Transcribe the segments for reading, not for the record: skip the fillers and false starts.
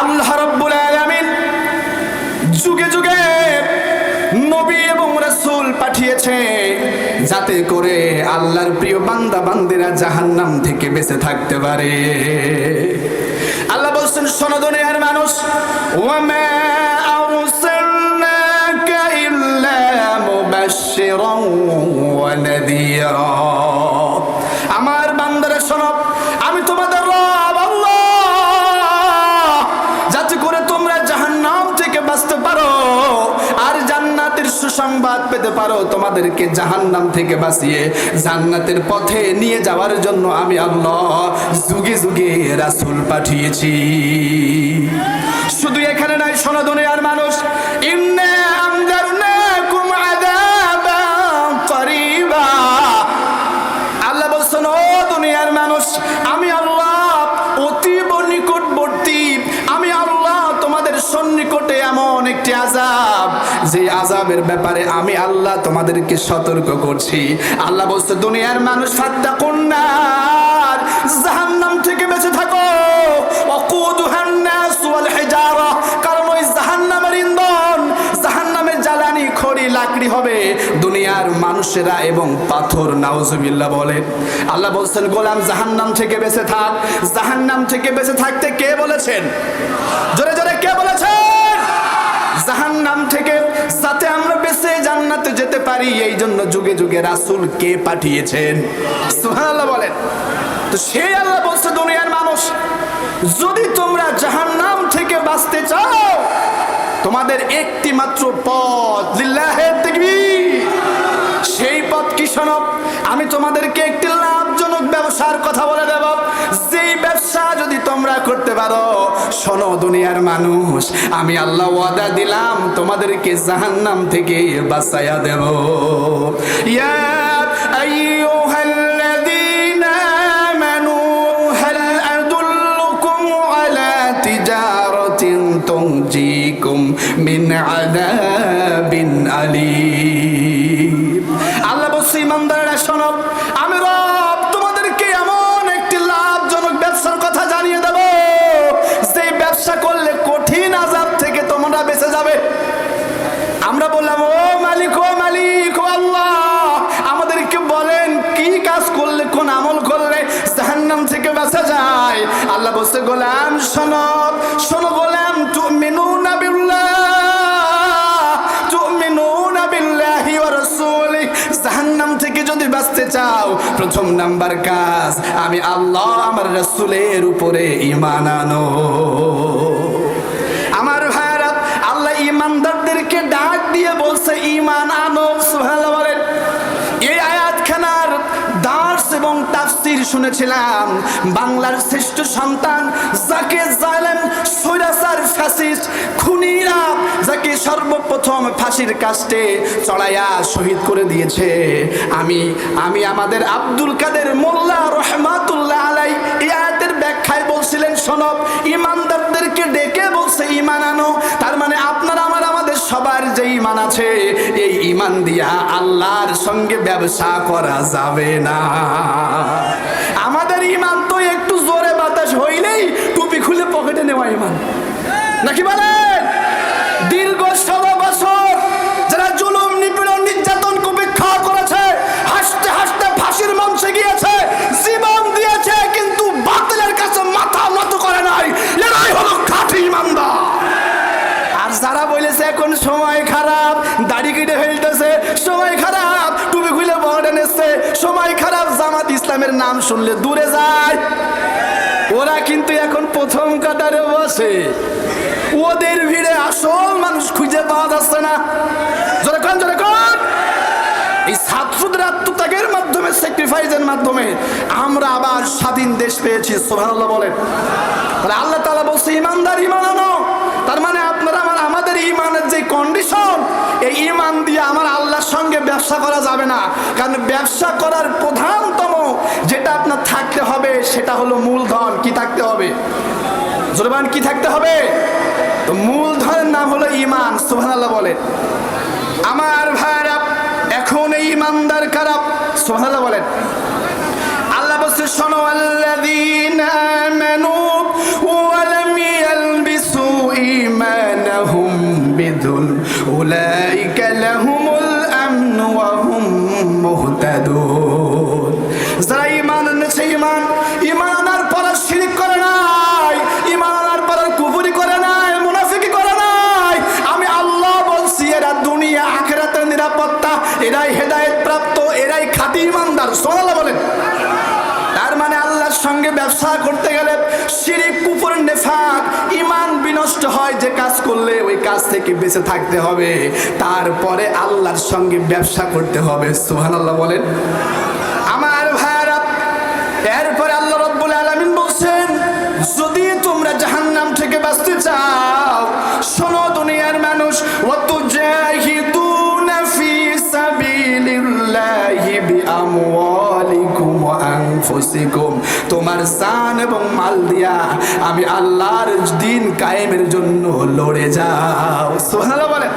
আল্লাহ রাব্বুল আলামিন যুগে যুগে নবী এবং রাসূল পাঠিয়েছে যাতে করে আল্লাহর প্রিয় বান্দা বান্দিরা জাহান্নাম থেকে বেঁচে থাকতে পারে। আল্লাহ বলছেন, শোনো দুনিয়ার মানুষ, ওয়ামা আরসালনাকা ইল্লা মুবাশশিরান ওয়া নাযীরা। আমার বান্দারা শোনো, আমি তোমাদের রব আল্লাহ, যাতে করে তোমরা জাহান্নাম থেকে বাঁচতে পারো আর জান্নাতের সুসংবাদ পেতে পারো। তোমাদেরকে জাহান্নাম থেকে বাঁচিয়ে জান্নাতের পথে নিয়ে যাওয়ার জন্য আমি আল্লাহ যুগে যুগে রাসূল পাঠিয়েছি। শুধু এখানে নয়, শোনো দুনিয়ার মানুষ, ইন্না আমদারনাকুম আযাবান করিবা। আল্লাহ বলছেন, ও দুনিয়ার মানুষ, আমি আল্লাহ অতীব নিকটবর্তী, আমি আল্লাহ তোমাদের সন্নিকটে এমন একটি আযাব, যে আযাবের ব্যাপারে আমি আল্লাহ তোমাদেরকে সতর্ক করছি। আল্লাহ বলছে, দুনিয়ার মানুষ, ফাত্তাকুন নার, জাহান্নাম থেকে বেঁচে থাকো। ওয়াকুদুহান নাস ওয়াল হিজারা, কারণ ওই জাহান্নামের ইন্ধন, জাহান্নামের জ্বালানি খড়ি লাকড়ি হবে দুনিয়ার মানুষেরা এবং পাথর। নাউজুবিল্লাহ বলেন। আল্লাহ বলছেন, গোলাম জাহান্নাম থেকে বেঁচে থাক। জাহান্নাম থেকে বেঁচে থাকতে কে বলেছেন? জোরে জোরে কে বলেছেন? জাহান্নাম থেকে যাতে আমরা বেঁচে জান্নাতে যেতে পারি, এই জন্য যুগে যুগে রাসূল কে পাঠিয়েছেন? সুবহানাল্লাহ বলেন। তো সেই আল্লাহ বলছে, দুনিয়ার মানুষ, যদি তোমরা জাহান্নাম থেকে বাঁচতে চাও, তোমাদের একটি মাত্র পথ, লিল্লাহে তাকবীর, সেই পথ কি শোনো, আমি তোমাদেরকে একটি লাভজনক ব্যবসার কথা বলে দেব। যেই ব্যবসা যদি তোমরা করতে পারো, শোনো দুনিয়ার মানুষ, আমি আল্লাহ ওয়াদা দিলাম তোমাদেরকে জাহান্নাম থেকে বাঁচাইয়া দেব। ইয়া আইয়ুহাল্লাযীনা আমানু হাল আদুল্লুকুম আলা তিজারাতিন তুনজিকুম মিন আযাবিন আলীম। আল্লাহ বলছে, ইমানদাররা শোনো, আমি রব তোমাদেরকে এমন একটি লাভজনক ব্যবসার কথা জানিয়ে দেব, যে ব্যবসা করলে কঠিন আযাব থেকে তোমরা বেঁচে যাবে। আমরা বললাম, ও মালিক, ও মালিক, ও আল্লাহ, আমাদেরকে বলেন কি কাজ করলে, কোন আমল করলে জাহান্নাম থেকে বাঁচা যায়? আল্লাহ বলছে, গোলাম শোনো, শোনো গোলাম, তুমিনুনা বিল্লাহ, তুমিনুনা বিল্লাহি ওয়া রাসূলিহি। জাহান্নাম থেকে যদি বাঁচতে চাও, প্রথম নাম্বার কাজ, আমি আল্লাহ আমার রাসূলের উপরে ঈমান আনো। আমার ভাইরা, আল্লাহ ঈমানদারদেরকে ডাক দিয়ে বলছে, ঈমান আনো। সুবহানাল্লাহ বলেন। এই আয়াতখানার দার্স এবং তাফসীর শুনেছিলাম বাংলার শ্রেষ্ঠ সন্তান, যাকে জালেম স্বৈরাচার ফ্যাসিস্ট খুনিরা, যাকে সর্বপ্রথম ফাঁসির কাস্টে চড়াইয়া শহীদ করে দিয়েছে, আমি আমাদের আব্দুল কাদের মোল্লা রহমাতুল্লাহ আলাই এই আয়াতের ব্যাখ্যায় বলছিলেন, শোনো, ঈমানদারদেরকে ডেকে বলছে ঈমান আনো। তার মানে আপনার আমার আমাদের সবার যে ঈমান আছে, এই ঈমান দিয়া আল্লাহর সঙ্গে ব্যবসা করা যাবে না। আমাদের ঈমান তো একটু জোরে বাতাস হইলেই টুপি খুলে পকেটে নেওয়া ঈমান, নাকি বলেন? দীর্ঘ 16 বছর যারা জুলুম, নিপীড়ন, নির্যাতন উপেক্ষা করেছে, হাসতে হাসতে ফাঁসির মঞ্চে গিয়েছে, জীবন দিয়েছে, কিন্তু বাতিলের কাছে মাথা নত করে নাই, এরাই হলো খাঁটি ঈমানদার। আর যারা বলেছে এখন সময় খারাপ, দাড়ি কেটে ফেলতেছে, সময় খারাপ, টুপি খুলে পকেটে নিচ্ছে, সময় খারাপ, জামাত ইসলামের নাম শুনলে দূরে যায়, ওরা কিন্তু এখন প্রথম কাতারে বসে। ওদের ভিড়ে আসল মানুষ খুঁজে পাওয়া যাচ্ছে না। জোরে কোন, জোরে কোন। এই ছাত্রদের আত্মত্যাগের মাধ্যমে, স্যাক্রিফাইসের মাধ্যমে আমরা আবার স্বাধীন দেশ পেয়েছি। সুবহানাল্লাহ বলেন। তাহলে আল্লাহ তাআলা বলছে, ঈমানদার ঈমান আনো। তার মানে আপনারা আমাদের ঈমানের যে কন্ডিশন, এই ঈমান দিয়ে আমার আল্লাহর সঙ্গে ব্যবসা করা যাবে না। কারণ ব্যবসা করার প্রধানতম যেটা আপনার থাকতে হবে, সেটা হলো মূলধন। কি থাকতে হবে? জোরবান, কি থাকতে হবে? তো মূলধনের নাম হলো ঈমান। সুবহানাল্লাহ বলেন। আমার ভাইরা, এখন এই ঈমানদার কারা? সুবহানাল্লাহ বলেন। আল্লাহ বলছে, শোনো, আল্লাযীনা আমানু ওয়া লাম ইয়ালবিসু ব্যবসা করতে গেলে শিরক কুফর নেফাক ঈমান বিনষ্ট হয়, যে কাজ করলে ওই কাজ থেকে বেঁচে থাকতে হবে, তারপরে আল্লাহর সঙ্গে ব্যবসা করতে হবে। সুবহানাল্লাহ বলেন। আমার ভাইরা, এরপরে আল্লাহ রাব্বুল আলামিন বলছেন, যদি তোমরা জাহান্নাম থেকে বাঁচতে চাও, শোনো দুনিয়ার মানুষ, ওয়াতুজাহিদুনা ফি সাবিলিল্লাহি বিআমওয়ালিকুম ওয়া আনফুসিকুম, তোমার জান এবং মাল দিয়া আমি আল্লাহর দ্বীন কায়েমের জন্য লড়ে যাও। সুবহানাল্লাহ বলেন।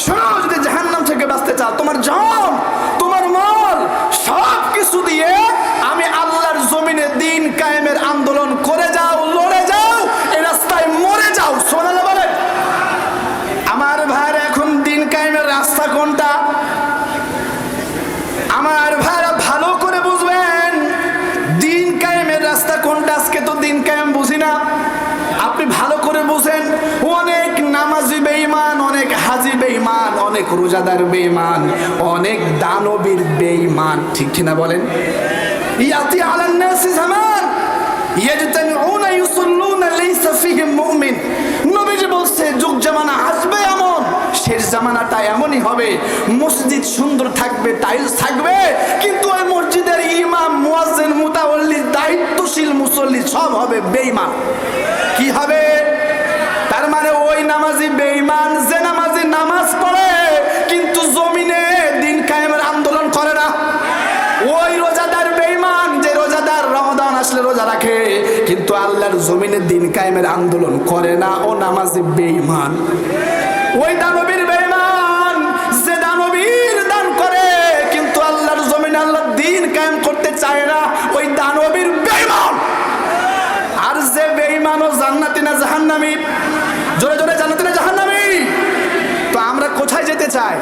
শোনো, যদি জাহান্নাম থেকে বাঁচতে চাও, তোমার জান তোমার মাল সব কিছু দিয়ে আমি আল্লাহর জমিনে দ্বীন কায়েমের আন্দোলন করে যাও, লড়ে যাও, এই রাস্তায় মরে যাও। সুবহানাল্লাহ বলেন। আমার ভাইরা, এখন দ্বীন কায়েমের রাস্তা কোনটা? আমার ভাইরা ভালো করে বুঝবেন দ্বীন কায়েমের রাস্তা কোনটা। আজকে তো দ্বীন কায়েম বুঝি না। আপনি ভালো করে বুঝেন, অনেক নামাজি বেঈমান, অনেক হাজি বেঈমান, অনেক রোজাদার বেঈমান, অনেক দানবীর বেঈমান, ঠিক কিনা বলেন? ইয়াতি আলান নাসি জামান ইয়াজতামিউনা ইউসাল্লুনা লাইসা ফিহিম মুমিন। নবীজি বলছে, যুগ জামানা আসবে এমন, শেষ জামানাটা এমনই হবে, মসজিদ সুন্দর থাকবে, টাইলস থাকবে, কিন্তু ওই মসজিদের ইমাম, মুয়াজ্জিন, মুতাওয়াল্লি, দায়িত্বশীল মুসল্লি সব হবে বেঈমান। কি হবে? তার মানে ওই নামাজি বেঈমান যে নামাজি নামাজ পড়ে কিন্তু জমিনে দ্বীন কায়েমের আন্দোলন করে না। ওই রোজাদার বেঈমান যে রোজাদার, রমাদান আসলে রোজা রাখে কিন্তু আল্লাহর জমিনে দ্বীন কায়েমের আন্দোলন করে না, ও নামাজি বেঈমান। ওই দানবীর বেঈমান যে দানবীর দান করে কিন্তু আল্লাহর জমিনে আল্লাহর দ্বীন কায়েম করতে চায় না, ওই দানবীর বেঈমান। আর যে বেঈমান ও জান্নাতি না জাহান্নামী? জোরে জোরে জান্নাতি না জাহান্নামী? তো আমরা কোথায় যেতে চাই?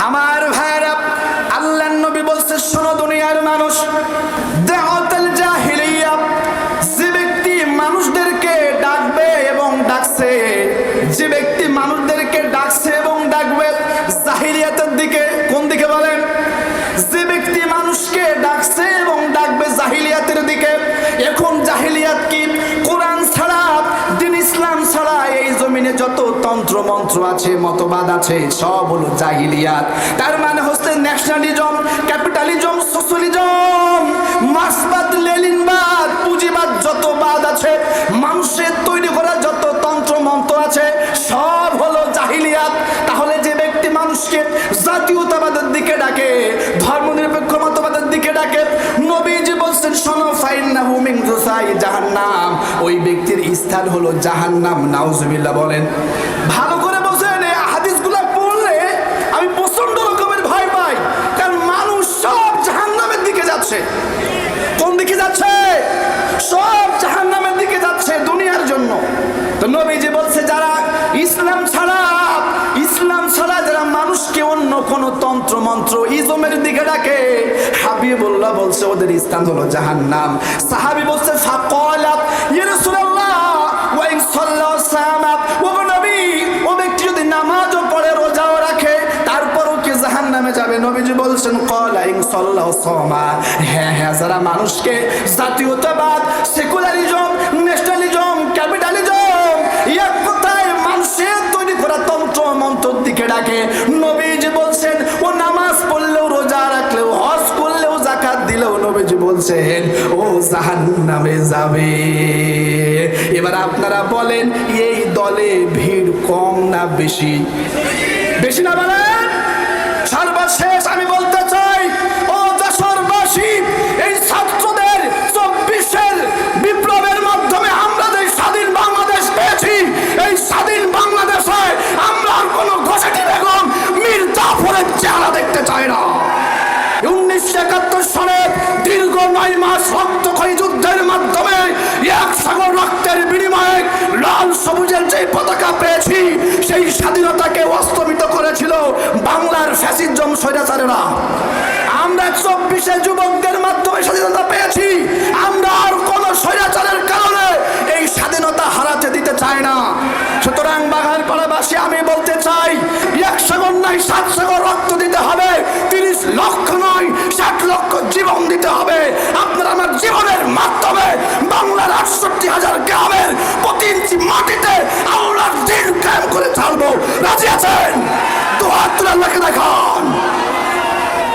আমার ভাইরা, আল্লাহর নবী বলছে, শোনো দুনিয়ার মানুষ, দাওয়াতুল জাহিলিয়া, যে ব্যক্তি মানুষদেরকে ডাকবে এবং ডাকছে, যে ব্যক্তি মানুষদেরকে ডাকছে এবং ডাকবে জাহিলিয়াতের দিকে, কোন দিকে বলেন? যে ব্যক্তি মানুষকে ডাকছে এবং ডাকবে জাহিলিয়াতের দিকে। এখন জাহিলিয়াত কি? কোরআন ছাড়া, দ্বীন ইসলাম ছাড়া এই জমিনে যত তন্ত্র মন্ত্র আছে, মতবাদ আছে, সব হলো জাহিলিয়াত। তার মানে হচ্ছে ন্যাশনালিজম, ক্যাপিটালিজম, সোশ্যালিজম, মার্ক্সবাদ, লেনিনবাদ, পুঁজিবাদ, যত বাদ আছে, মানুষের তৈরি করা যত তন্ত্র মন্ত্র আছে, সব হলো জাহিলিয়াত। তাহলে যে ব্যক্তি মানুষকে জাতীয়তাবাদের দিকে ডাকে, ধর্মনিরপেক্ষ মতবাদের দিকে ডাকে, নবীজি বলছেন, শোনো, ফাইন্নাহু মিন জুসাই জাহান্নাম, ওই ব্যক্তির স্থান হলো জাহান্নাম। নাউজুবিল্লাহ বলেন। ভালো করে বোঝেন, এই হাদিসগুলো পড়লে আমি প্রচন্ড রকমের ভয় পাই, কারণ মানুষ সব জাহান্নামের দিকে যাচ্ছে। কোন দিকে যাচ্ছে? সব জাহান্নামের দিকে যাচ্ছে দুনিয়ার জন্য। তো নবীজি বলছে, যারা ইসলাম ছাড়া যারা মানুষকে অন্য কোন তন্ত্র মন্ত্র ইজমের দিকে ডাকে, হাবিবুল্লাহ বলছে ওদের স্থান হলো জাহান্নাম। সাহাবী বলছে, ফাকালা ইয়া রাসূলুল্লাহ ওয়া ইন সাল্লা সামা, ও নবী, ও ব্যক্তি যদি নামাজও পড়ে, রোজাও রাখে, তারপরও কি জাহান্নামে যাবে? নবীজি বলছেন, ক্বালা ইন সাল্লা সামা, হ্যাঁ হ্যাঁ, যারা মানুষকে জাতীয়তাবাদ, সেকুলারিজম, ন্যাশনালিজম, ক্যাপিটালিজম, এক কথায় মানুষের তৈরি করা তন্ত্র মন্ত্রের দিকে ডাকে, নবীজি বলছেন, ও নামাজ পড়লেও, রোজা রাখলেও, হজ করলেও, যাকাত দিলেও, নবীজি বলছেন ও জাহান্নামে যাবে। এবার আপনারা বলেন, এই দলে ভিড় কম না বেশি? বেশি না বলেন? সর্বশেষ আমি বলতে চাই, ও যশোরবাসী, এই ছাত্রদের 24-এর বিপ্লবের মাধ্যমে আমরা যে স্বাধীন বাংলাদেশ পেয়েছি, এই স্বাধীন বাংলাদেশে আমরা আর কোনো ঘোষাটি বেগম, মীর জাফরের চেহারা দেখতে চাই না। 1971 সালে দীর্ঘ 9 মাস রক্তক্ষয়ী যুদ্ধের মাধ্যমে এক সাগর রক্তের বিনিময়ে লাল সবুজের যে পতাকা পেয়েছি, সেই স্বাধীনতাকে অস্তমিত করেছিল বাংলার ফ্যাসিজম স্বৈরাচারেরা। আমরা 24-এ যুবকদের মাধ্যমে স্বাধীনতা পেয়েছি, আমরা আর কোন স্বৈরাচারের কারণে এই স্বাধীনতা হারাতে দিতে চাই না। সুতরাং বাঙাল পাড়াবাসী, আমি বলতে চাই, 1 সাগর নাই 7 সাগর